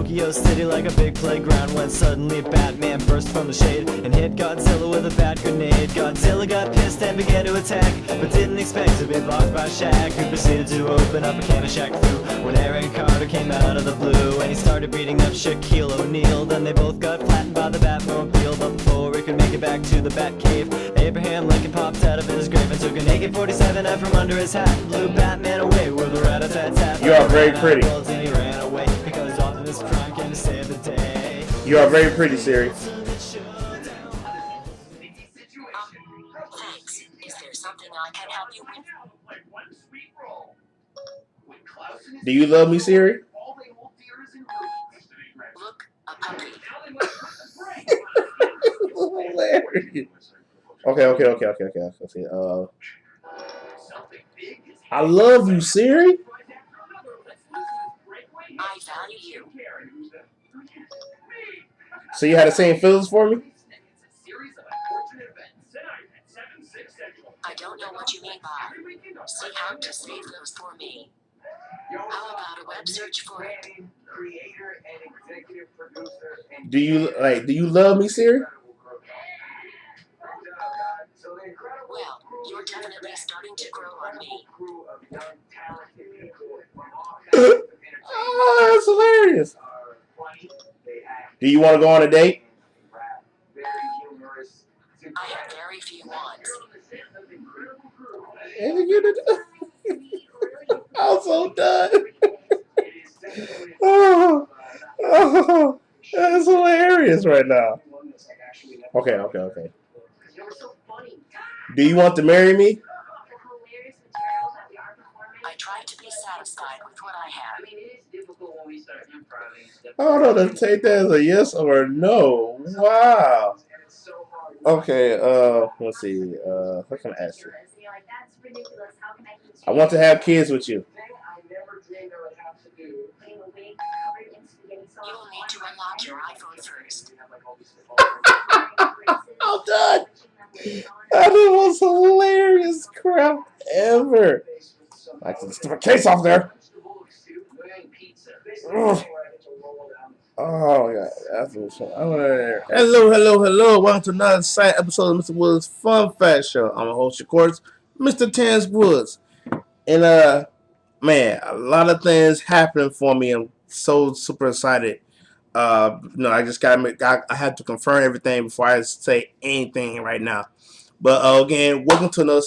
Tokyo City like a big playground when suddenly Batman burst from the shade and hit Godzilla with a bat grenade. Godzilla got pissed and began to attack, but didn't expect to be blocked by Shaq, who proceeded to open up a can of Shaq Fu when Aaron Carter came out of the blue and he started beating up Shaquille O'Neal. Then they both got flattened by the Batmobile, but before he could make it back to the Batcave, Abraham Lincoln popped out of his grave and took an AK-47 out from under his hat and blew Batman away with a rat-a-tat-tat. You are very pretty. And he ran away because Optimus Prime came to save the day. You are very pretty, Siri. Thanks. Is there something I can help you with? Do you love me, Siri? Look, a puppy. Hilarious. Okay. I love you, Siri. I value you. So you had the same feelings for me? I don't know what you mean by see how to save those for me. How about a web search for it? Do you love me, Siri? Well, you're definitely starting to grow on me. Oh, that's hilarious. Do you want to go on a date? I have very few wants. I'm so done. Oh, that's hilarious right now. Okay. Do you want to marry me? I try to be satisfied with what I have. I don't know to take that as a yes or a no. Wow. Okay, let's see. What can I ask you? I want to have kids with you. You will need to unlock your iPhone first. I'm done. That was hilarious crap ever. Like the case off there. Ugh. Oh my god, that's awesome. Hello. Welcome to another exciting episode of Mr. Woods' Fun Fact Show. I'm a host, of course, Mr. Terrence Woods. And man, a lot of things happening for me. I'm so super excited. I just I have to confirm everything before I say anything right now. But again, welcome to another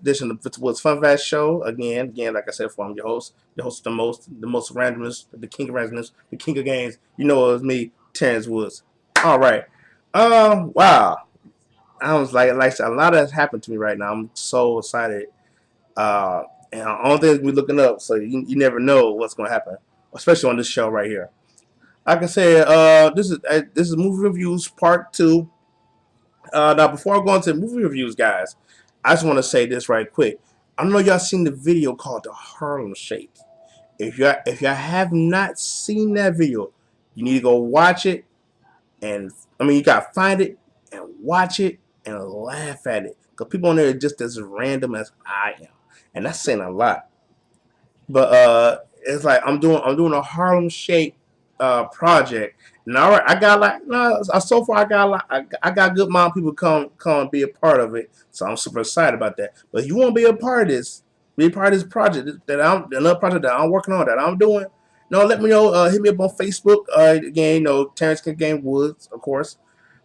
edition of Mr. Woods' Fun Fact Show. Again, like I said before, I'm your host of the most randomness, the king of randomness, the king of games. You know it was me, Terrence Woods. All right. Wow. I was like a lot has happened to me right now. I'm so excited. And the only thing is we're looking up, so you never know what's going to happen, especially on this show right here. Like I said, this is movie reviews part 2. Now, before I go into movie reviews, guys, I just want to say this right quick. I know y'all seen the video called the Harlem Shake. If you have not seen that video, you need to go watch it. And you gotta find it and watch it and laugh at it, because people on there are just as random as I am, and that's saying a lot. But it's like I'm doing a Harlem Shake project. And all right, I got so far I got good amount of people come and be a part of it. So I'm super excited about that. But if you want to be a part of this, project another project that I'm working on, that I'm doing, let me know. Hit me up on Facebook. Again, Terrence Game Woods, of course.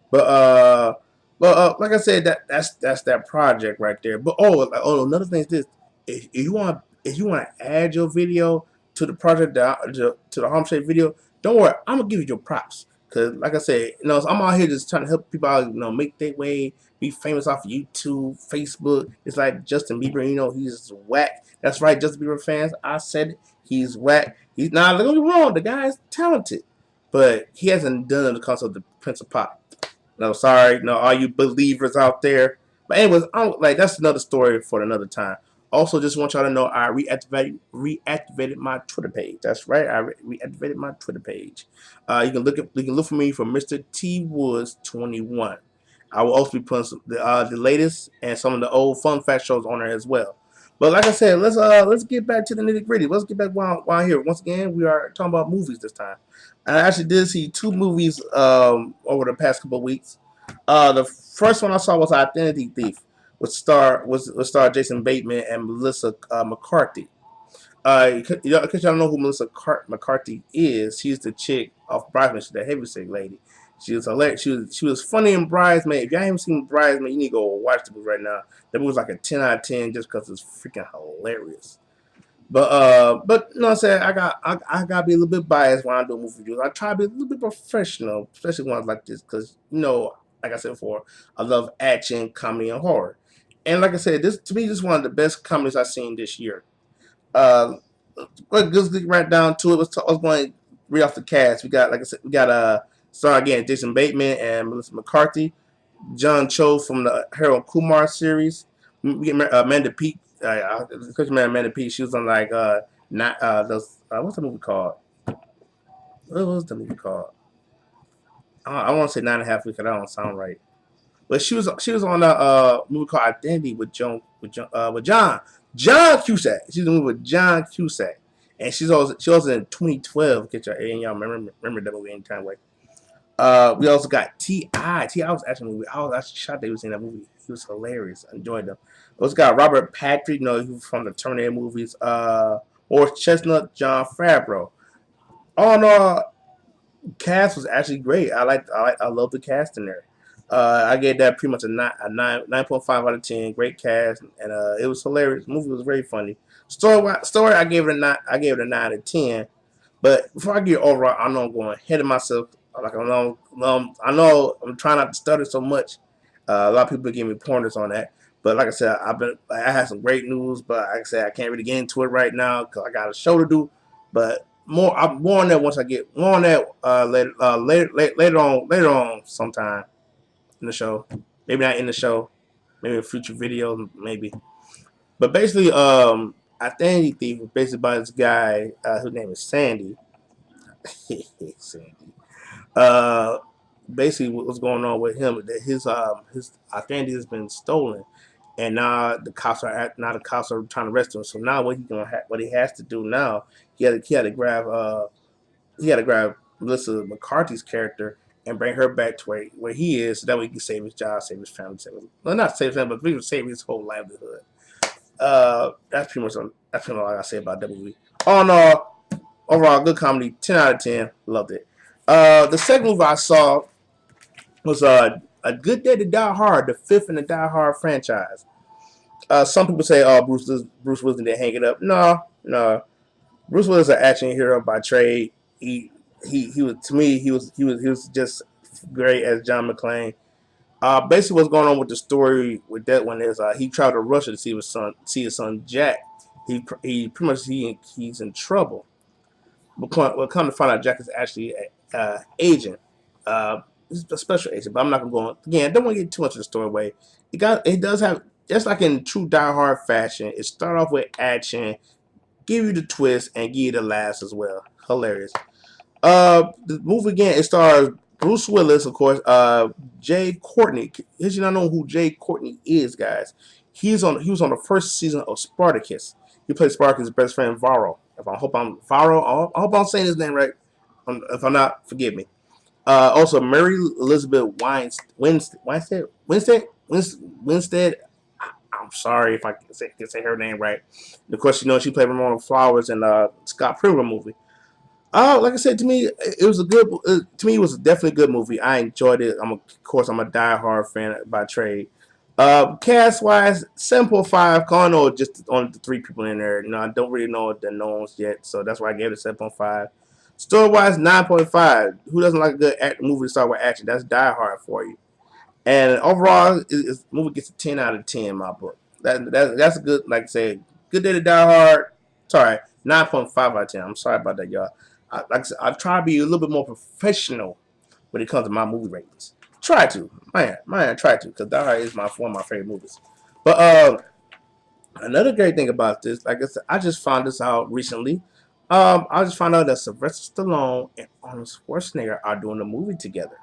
But like I said, that's that project right there. But another thing is this: if you want to add your video to the project to the Harlem Shake video, don't worry, I'm gonna give you your props. Cause like I said, I'm out here just trying to help people out, make their way, be famous off of YouTube, Facebook. It's like Justin Bieber, he's whack. That's right, Justin Bieber fans, I said it. He's whack. He's not, don't get me wrong, the guy's talented, but he hasn't done the concept of the Prince of Pop. No, sorry, all you believers out there. But anyways, that's another story for another time. Also, just want y'all to know I reactivated my Twitter page. That's right, I reactivated my Twitter page. You can look for me for Mr. T Woods 21. I will also be putting the latest and some of the old fun fact shows on there as well. But like I said, let's get back to the nitty gritty. Let's get back while here. Once again, we are talking about movies this time. I actually did see two movies over the past couple of weeks. The first one I saw was Identity Thief, which star Jason Bateman and Melissa McCarthy. Because y'all know who McCarthy is. She's the chick off Bridesmaid. She's the heavy lady. She was hilarious. She was funny in Bridesmaid. If y'all haven't seen Bridesmaid, you need to go watch the movie right now. That movie was like a 10 out of 10 just because it's freaking hilarious. But you know what I'm saying? I gotta be a little bit biased when I do movie reviews. I try to be a little bit professional, especially ones like this, because like I said before, I love action, comedy, and horror. And like I said, this to me, this is one of the best comedies I've seen this year. Uh, let's just get right down to it. I was going to read off the cast. We got, like I said, we got star again Jason Bateman and Melissa McCarthy, John Cho from the Harold Kumar series. We get Amanda Peet. Especially Amanda Peet. She was on like not those. What's the movie called? What was the movie called? I want to say 9.5 weeks. That don't sound right. But she was on a movie called Identity with John Cusack. She's in a movie with John Cusack, and she was in 2012. Get y'all remember that movie anytime way. We also got T.I. T.I. was actually in the movie. I was actually shocked that he was in that movie. He was hilarious. I enjoyed him. We also got Robert Patrick, he was from the Terminator movies. Horse Chestnut, John Favreau. All in all, cast was actually great. I love the cast in there. I gave that pretty much a 9.5 out of 10. Great cast, and it was hilarious. The movie was very funny. Story, I gave it a 9. I gave it a 9 out of 10. But before I get overall, I know I'm going ahead of myself. Like I know I'm trying not to stutter so much. A lot of people give me pointers on that. But like I said, I had some great news. But like I said, I can't really get into it right now because I got a show to do. But more on that once I get more on that later on sometime in the show. Maybe not in the show. Maybe in future videos. Maybe. But basically, Identity Thief was basically by this guy whose name is Sandy. Sandy. Uh, Basically, what's going on with him? That his identity has been stolen, and now the cops are trying to arrest him. So now what he has to do now? He had to grab Melissa McCarthy's character and bring her back to where he is, so that way he can save his job, save his family, not save his family, but really save his whole livelihood. That's pretty much all I gotta say about that movie. All in all, overall, good comedy, 10 out of 10, loved it. The second movie I saw was A Good Day to Die Hard, the fifth in the Die Hard franchise. Some people say, "Oh, Bruce Willis didn't hang it up." No, no. Bruce Willis is an action hero by trade. He was to me he was just great as John McClane. Basically, what's going on with the story with that one is he traveled to Russia to see his son Jack. He pretty much he's in trouble. But come to find out, Jack is actually a agent. He's a special agent, but I'm not gonna go on. Again, I don't want to get too much of the story away. It does have, just like in true Die Hard fashion. It start off with action, give you the twist, and give you the laughs as well. Hilarious. The movie again, it stars Bruce Willis, of course. Jay Courtney. Did you not know who Jay Courtney is, guys? He was on the first season of Spartacus. He played Spartacus' best friend Varro. I hope I'm saying his name right. If I'm not, forgive me. Also, Mary Elizabeth Winstead. I'm sorry if I can say her name right. Of course, she played Ramona Flowers in Scott Pilgrim movie. Like I said, to me, it was a good. To me, it was definitely a good movie. I enjoyed it. Of course, I'm a die-hard fan by trade. Cast wise, 7.5. Cause I just only the three people in there. I don't really know the knowns yet, so that's why I gave it a 7.5. Story wise, 9.5. Who doesn't like a good movie to start with action? That's Die Hard for you. And overall, the movie gets a 10 out of 10 in my book. That's a good, like I said, good day to Die Hard. Sorry, 9.5 out of 10. I'm sorry about that, y'all. Like I said, I try to be a little bit more professional when it comes to my movie ratings. Try to, man, try to, because Die Hard is one of my favorite movies. But another great thing about this, like I said, I just found this out recently. I just found out that Sylvester Stallone and Arnold Schwarzenegger are doing a movie together.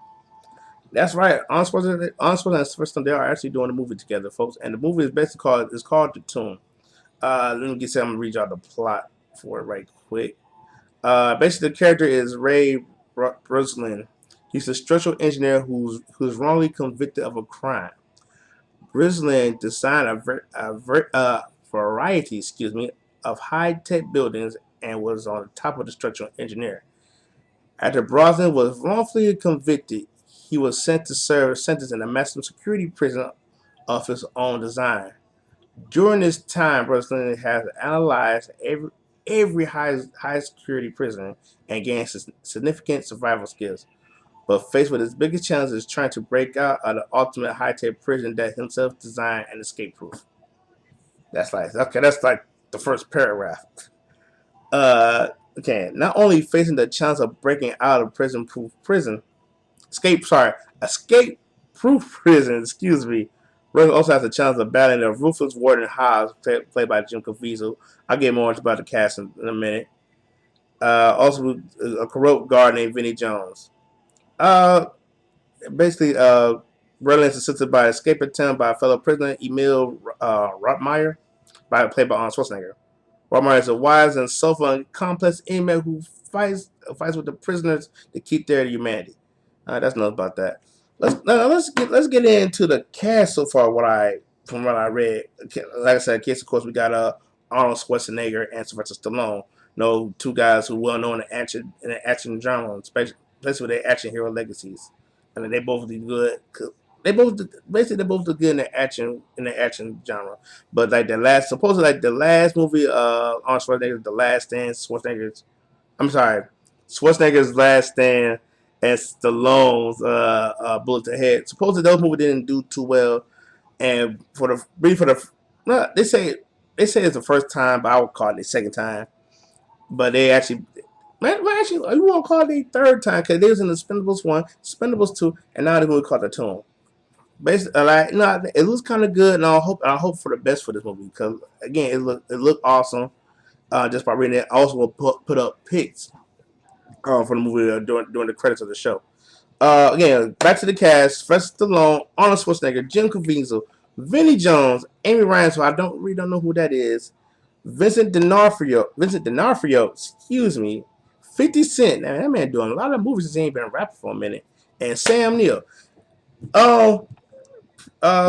That's right. Arnold Schwarzenegger and Sylvester Stallone, they are actually doing a movie together, folks. And the movie is basically called The Tomb. Let me I'm gonna read y'all the plot for it right quick. Basically, the character is Ray. Breslin. He's a structural engineer who's wrongly convicted of a crime. Breslin designed a variety, of high-tech buildings and was on top of the structural engineer. After Breslin was wrongfully convicted, he was sent to serve a sentence in a maximum security prison of his own design. During this time, Breslin has analyzed every high security prison and gained significant survival skills. But faced with his biggest challenge is trying to break out of the ultimate high tech prison that himself designed and escape proof. That's like okay, that's like the first paragraph. Okay, not only facing the challenge of breaking out of escape proof prison, excuse me. Rogan also has the challenge of battling the ruthless warden Hobbs, played by Jim Caviezel. I'll get more about the cast in a minute. Also, a corrupt guard named Vinnie Jones. Uh, basically, Berlin is assisted by escape attempt by a fellow prisoner, Emil Rotmeyer, played by Arnold Schwarzenegger. Rotmeyer is a wise and soulful and complex inmate who fights with the prisoners to keep their humanity. That's enough about that. Let's get into the cast so far. From what I read, like I said, case of course we got Arnold Schwarzenegger and Sylvester Stallone. Two guys who well known in the action genre, especially with their action hero legacies. And they both do good. They both basically do good in the action genre. But like the last movie, Arnold Schwarzenegger, The Last Stand, Schwarzenegger's Last Stand and Stallone's Bullet to Head. Supposedly those movies didn't do too well, and they say it's the first time, but I would call it the second time. But they actually, you won't call it the third time because they was in the Expendables 1, Expendables 2, and now the movie called The Tomb. Basically, it looks kind of good, and I hope for the best for this movie because again, it looked awesome. Just by reading it, I also will put up pics for the movie during the credits of the show. Again, back to the cast: Sylvester Stallone, Arnold Schwarzenegger, Jim Caviezel, Vinnie Jones, Amy Ryan. So I don't know who that is. Vincent D'Onofrio, excuse me, 50 Cent. Now, that man doing a lot of movies since he ain't been rapping for a minute. And Sam Neill.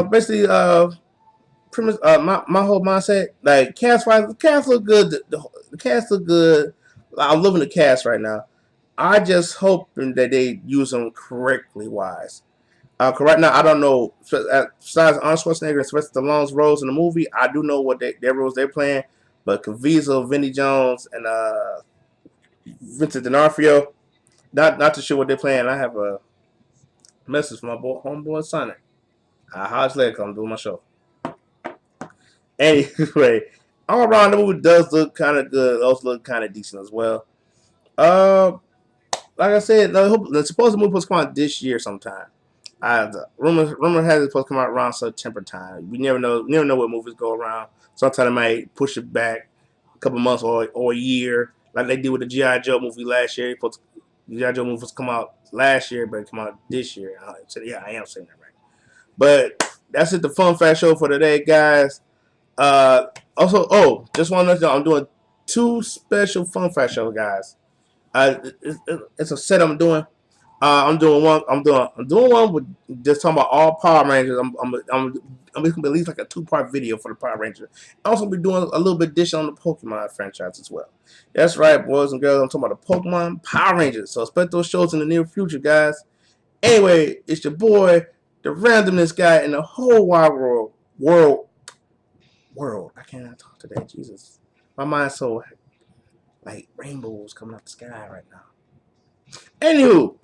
Basically, premise, my whole mindset, like cast-wise, the cast look good. The cast look good. I'm loving the cast right now. I just hoping that they use them correctly wise. Correct now, I don't know. Besides Arnold Schwarzenegger and Sylvester Stallone's roles in the movie, I do know what their roles they're playing. But Caviezel, Vinnie Jones, and Vincent D'Onofrio, not too sure what they're playing. I have a message from my homeboy Sonic. How's leg come do my show? Anyway, all around the movie does look kind of good. Also look kind of decent as well. Like I said, the supposed movie supposed to come out this year sometime. The rumor has it supposed to come out around September time. We never know. Never know what movies go around. Sometimes they might push it back a couple months or a year, like they did with the G.I. Joe movie last year. G.I. Joe movie was come out last year, but it come out this year. So yeah, I am saying that right. But that's it. The Fun Fact Show for today, guys. Just want to let you know I'm doing 2 special Fun Fact Shows, guys. It's a set I'm doing. I'm doing one with just talking about all Power Rangers. I'm gonna be at least like a 2-part video for the Power Rangers. I'm also be doing a little bit addition on the Pokemon franchise as well. That's right, boys and girls. I'm talking about the Pokemon Power Rangers. So expect those shows in the near future, guys. Anyway, it's your boy, the randomness guy in the whole wide world. I cannot talk today. Jesus, my mind's so like rainbows coming out the sky right now. Anywho,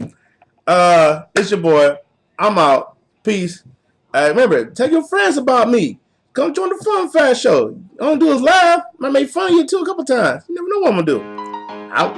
it's your boy. I'm out. Peace. Remember, tell your friends about me. Come join the Fun Fast Show. All I'm gonna do is live. I make fun of you too a couple times. You never know what I'm gonna do. Out.